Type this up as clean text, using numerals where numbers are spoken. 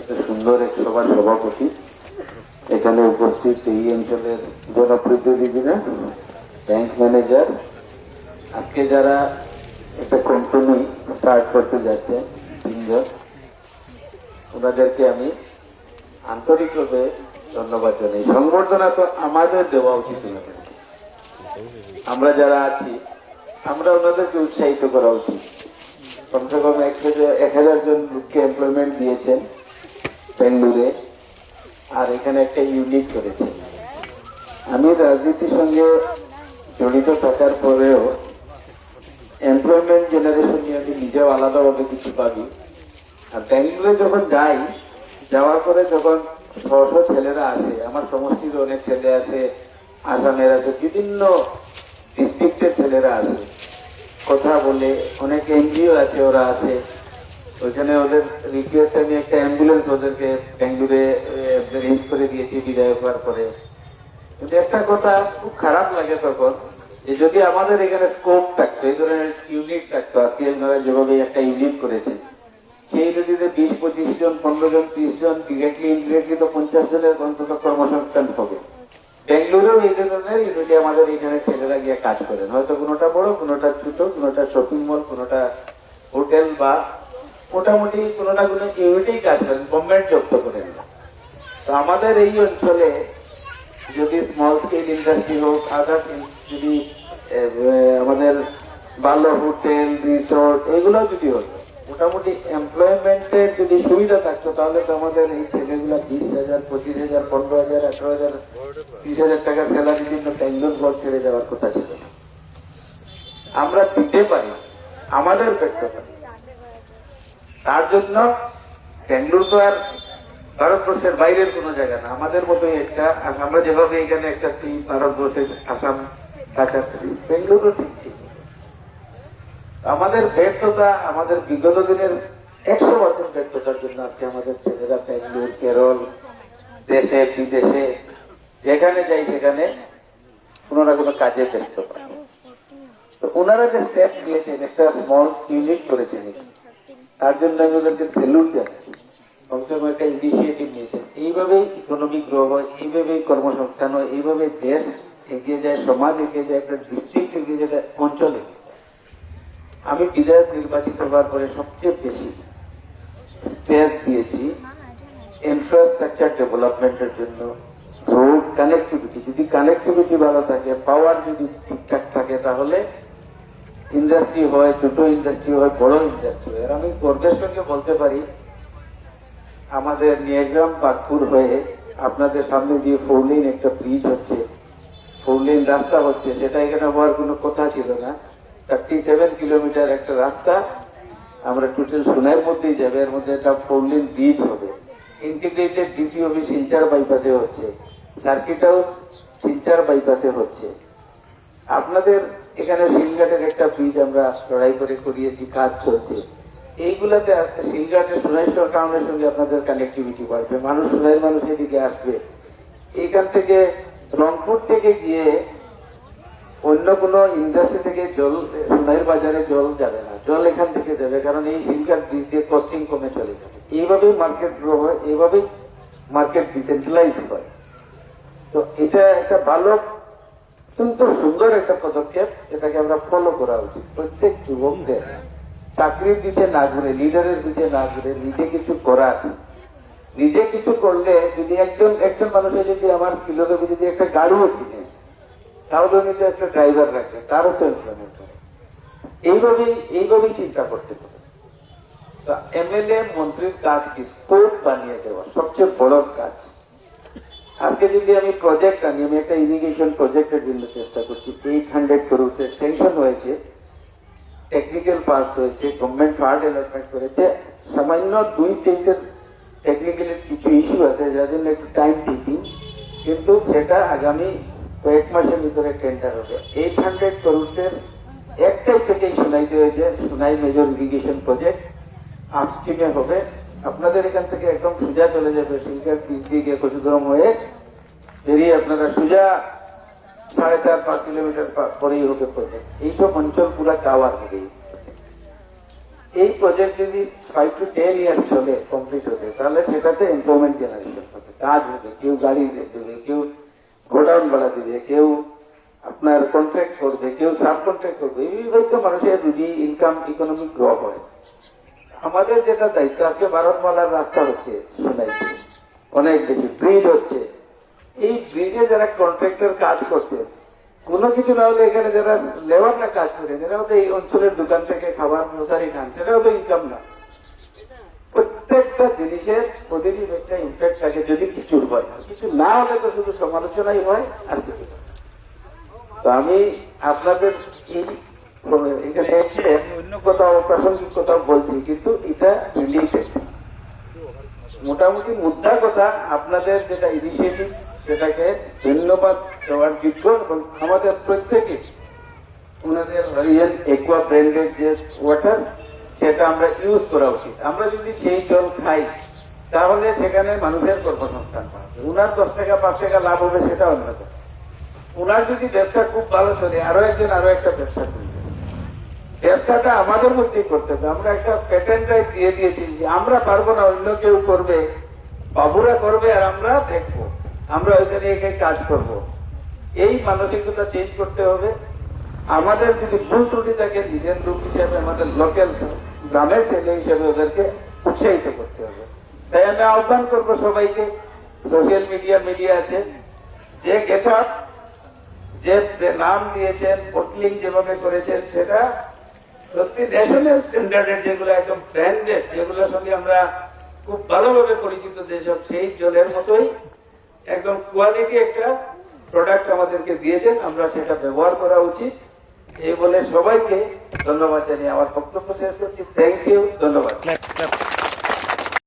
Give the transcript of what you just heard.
এত সুন্দর এক সভার সভাপতি, এখানে উপস্থিত এই অঞ্চলের জনপ্রতিনিধিরা, ব্যাংক ম্যানেজার, আজকে যারা একটা কোম্পানি স্টার্ট করতে যাচ্ছে তিনজন, ওনাদেরকে আমি আন্তরিকভাবে ধন্যবাদ জানাই। সংবর্ধনা তো আমাদের দেওয়া উচিত, আমরা যারা আছি আমরা ওনাদেরকে উৎসাহিত করা উচিত। কমসে কম 1000 জন লোককে এমপ্লয়মেন্ট দিয়েছেন বেঙ্গালুরে, আর এখানে একটা ইউনিট করেছে। আমি রাজনীতির সঙ্গে জড়িত থাকার পরেও এমপ্লয়মেন্ট জেনারেশন নিয়ে আমি নিজেও আলাদাভাবে কিছু পাবি। আর বেঙ্গালুরে যখন যাই, যাওয়ার পরে যখন শহ ছেলেরা আসে, আমার সমষ্টির অনেক ছেলে আছে, আসামের আছে, বিভিন্ন ডিস্ট্রিক্টের ছেলেরা আসে, কথা বলে, অনেক এনজিও আছে, ওরা আছে ওইখানে। ওদের রিকোয়েস্ট আমি একটা অ্যাম্বুলেন্স ওদেরকে বেঙ্গালুরে রেঞ্জ করে দিয়েছি বিদায় হওয়ার পরে। কিন্তু একটা কথা খুব খারাপ লাগে তখন, যে যদি আমাদের এখানে স্কোপ থাকতো, এই ধরনের ইউনিট থাকতো, আজকে আপনারা যেভাবে একটা ইউনিট করেছেন, সেই ইউনিটিতে 20-25 জন, 15 জন, 30 জন, ডিরেক্টলি ইনডিরেক্টলি তো 50 জনের অন্তত কর্মসংস্থান হবে। বেঙ্গালুরেও এই ধরনের ইউনিটি আমাদের এখানে ছেলেরা গিয়ে কাজ করেন, হয়তো কোনোটা বড়, কোনোটা ছোট, কোনোটা শপিং মল, কোনোটা হোটেল, বা মোটামুটি কোনোটা কোনো ইউনিটেই কাজ করেন, গভর্নমেন্ট জব তো করেন না। তো আমাদের এই অঞ্চলে যদি স্মল স্কেল ইন্ডাস্ট্রি হোক, আদার্স যদি আমাদের ভালো হোটেল, রিসোর্ট, এগুলো যদি হতো, মোটামুটি এমপ্লয়মেন্টের যদি সুবিধা থাকতো, তাহলে তো আমাদের এই ছেলেগুলা 20,000, 25,000, 15,000, 18,000, 30,000 টাকা স্যালারির জন্য বেঙ্গলোর ঘর ছেড়ে যাওয়ার কথা ছিল। আমরা দিতে পারি, আমাদের ব্যর্থতা। তার জন্য বেঙ্গলোর তো আর ভারতবর্ষের বাইরের কোনো জায়গা না, আমাদের মতোই একটা। আমরা যেভাবে এখানে একটা স্টেট, ভারতবর্ষের আসাম, ঢাকা, বেঙ্গলোরও ঠিক ছিল। আমাদের ব্যর্থতা, আমাদের বিগত দিনের 100% ব্যর্থতার জন্য আজকে আমাদের ছেলেরা বেঙ্গলোর, কেরল, দেশে বিদেশে যেখানে যাই সেখানে কোনো না কোনো কাজে ব্যস্ত পায়। তো ওনারা যে স্টেপ নিয়েছেন, একটা স্মল ইউনিট করেছেন, তার জন্য আমি ওদেরকে স্যালুট জানাচ্ছি। কমসে কম একটা ইনিশিয়েটিভ নিয়েছেন। এইভাবেই ইকোনমিক গ্রো হয়, এইভাবেই কর্মসংস্থান হয়, এইভাবে দেশ এগিয়ে যায়, সমাজ এগিয়ে যায়, একটা ডিস্ট্রিক্ট এগিয়ে যায়, অঞ্চল এগিয়ে যায়। আমি বিধায়ক নির্বাচিত হওয়ার পরে সবচেয়ে বেশি স্পেস দিয়েছি ইনফ্রাস্ট্রাকচার ডেভেলপমেন্টের জন্য, রোড কানেক্টিভিটি। যদি কানেক্টিভিটি ভালো থাকে, পাওয়ার যদি ঠিকঠাক থাকে, তাহলে ইন্ডাস্ট্রি হয়, ছোট ইন্ডাস্ট্রি হয়, বড় ইন্ডাস্ট্রি হয়। আর আমি গর্বের সঙ্গে বলতে পারি, আমাদের নিয়াগ্রাম পাকপুর হয়ে আপনাদের সামনে দিয়ে 4 লেন একটা ব্রিজ হচ্ছে, 4 লেন রাস্তা হচ্ছে, সেটা এখানে হওয়ার কোনো কথা ছিল না। 37 কিলোমিটার একটা রাস্তা আমরা টোটাল সোনার মধ্যেই যাবে, এর মধ্যে একটা 4 লেন ব্রিজ হবে। ইন্টিগ্রেটেড ডিসি অফিস শিলচর বাইপাসে হচ্ছে, সার্কিট হাউস শিলচর বাইপাসে হচ্ছে। আপনাদের এখানে শিলঘাটের একটা ব্রিজ আমরা লড়াই করে করিয়েছি, কাজ চলছে। এইগুলাতে শিলঘাটের সোনাইশ্বর টাউনের সঙ্গে আপনাদের কানেক্টিভিটি বাড়বে, মানুষ সোনাইয়ের মানুষ এদিকে আসবে। এইখান থেকে রংপুর থেকে গিয়ে অন্য কোনো ইন্ডাস্ট্রি থেকে জল সোনাইয়ের বাজারে জল যাবে না, জল এখান থেকে যাবে, কারণ এই শিলঘাট ব্রিজ দিয়ে কস্টিং কমে চলে যাবে। এইভাবেই মার্কেট গ্রো হয়, এইভাবেই মার্কেট ডিসেন্ট্রালাইজ হয়। তো এটা একটা ভালো কিন্তু সুন্দর একটা পদক্ষেপ, এটাকে আমরা ফলো করা উচিত। প্রত্যেক যুবকদের চাকরির পিছিয়ে না ঘুরে, লিডারের পিছিয়ে না ঘুরে, নিজে কিছু করার, নিজে কিছু করলে যদি একজন মানুষের যদি আমার ফিলোসফি যদি একটা গাড়িও কিনে, তাহলে নিজে একটা ড্রাইভার রাখবে, তারও তো এমপ্লয়মেন্ট হবে। এইভাবেই চিন্তা করতে হবে। তো এমএলএ মন্ত্রীর কাজ কি? স্কোপ বানিয়ে দেওয়া সবচেয়ে বড় কাজ। আজকে যদি আমি প্রজেক্ট আনি, আমি একটা ইরিগেশন প্রজেক্টের জন্য চেষ্টা করছি, 800 crore স্যাংশন হয়েছে, টেকনিক্যাল পাস হয়েছে, গভর্নমেন্ট ফান্ড অ্যালটমেন্ট করেছে। সামান্য 2 স্টেটের টেকনিক্যাল কিছু ইস্যু আছে, যার জন্য একটু টাইম টেকিং, কিন্তু সেটা আগামী কয়েক মাসের ভিতরে টেন্ডার হবে। 800 crore একটাই থেকেই শোনাইতে হয়েছে, সোনাই মেজর ইরিগেশন প্রজেক্ট আপস্ট্রিমে হবে। আপনাদের এখান থেকে একদম সোজা চলে যাবে, শিলঘাট ব্রিজ দিয়ে গিয়ে কচুগ্রাম হয়ে বেরিয়ে আপনারা সোজা 4.5-5 কিলোমিটার পরেই হবে প্রজেক্ট। এইসব অঞ্চল পুরা কাওয়ার হবে। এই প্রজেক্ট যদি 5 to 10 ইয়ার্স চলে কমপ্লিট হতে, তাহলে সেটাতে এমপ্লয়মেন্ট জেনারেশন হবে, কাজ হবে, কেউ গাড়ি দেবে, কেউ গোডাউন ভাড়া দিবে, কেউ আপনার কন্ট্রাক্ট করবে, কেউ সাব কন্ট্রাক্ট করবে, এইভাবে তো মানুষের যদি ইনকাম ইকোনমিক গ্রো হয়। আমাদের যেটা দায়িত্ব, আজকে ভারতমালার রাস্তা হচ্ছে শোনাইছে, অনেক বেশি ব্রিজ হচ্ছে, এই ব্রিজে যারা কন্ট্রাক্টর কাজ করছে, কোনো কিছু না হলে এখানে যারা লেবাররা কাজ করে, যারাও তো এই অঞ্চলের দোকান থেকে খাবার মশারি খান, সেটাও তো ইনকাম না। প্রত্যেকটা জিনিসের পজিটিভ একটা ইম্প্যাক্ট থাকে যদি কিছুর হয়, আর কিছু না হলে তো শুধু সমালোচনাই হয় আর কিছু না। তো আমি আপনাদের এই এখানে এসে আমি অন্য কোথাও প্রাসঙ্গিক কোথাও বলছি, কিন্তু এটা রিলেটেড। মোটামুটি মুদ্রা কথা, আপনাদের যেটা ইনিশিয়েটিভ সেটাকে ধন্যবাদ দেওয়ার যোগ্য, এবং আমাদের প্রত্যেকে ওনাদের হরিয়ান একুয়া ব্র্যান্ডের যে ওয়াটার, সেটা আমরা ইউজ করা উচিত। আমরা যদি সেই জল খাই তাহলে সেখানে মানুষের কর্মসংস্থান পাবে, ওনার 10 টাকা 5 টাকা লাভ হবে, সেটা অন্য কথা। ওনার যদি ব্যবসা খুব ভালো চলে, আরো একজন আরো একটা ব্যবসা করবে, ব্যবসাটা আমাদের মধ্যেই করতে হবে। আমরা একটা প্যাটেন্ট রাইট দিয়ে দিয়েছি যে আমরা পারবো না, অন্য কেউ করবে, বাবুরা করবে, আর আমরা দেখবো, আমরা ওইখানে একে কাজ করব। এই মানসিকতা চেঞ্জ করতে হবে। আমাদের যদি ভুল ত্রুটি থাকে, নিজের লোক হিসেবে, আমাদের লোকাল গ্রামের ছেলে হিসেবে ওদেরকে উৎসাহিত করতে হবে। তাই আমি আহ্বান করবো সবাইকে, সোশ্যাল মিডিয়া আছে, যে গেট আপ, যে নাম দিয়েছেন, হোটেলিং যেভাবে করেছেন, সেটা সত্যি ন্যাশনাল স্ট্যান্ডার্ডের, যেগুলো একদম ব্র্যান্ডেড, যেগুলোর সঙ্গে আমরা খুব ভালোভাবে পরিচিত, যেসব সেই জলের মতোই একদম কোয়ালিটি একটা প্রোডাক্ট আমাদেরকে দিয়েছেন, আমরা সেটা ব্যবহার করা উচিত। এই বলে সবাইকে ধন্যবাদ জানিয়ে আমার বক্তব্য শেষ করছি। থ্যাংক ইউ, ধন্যবাদ।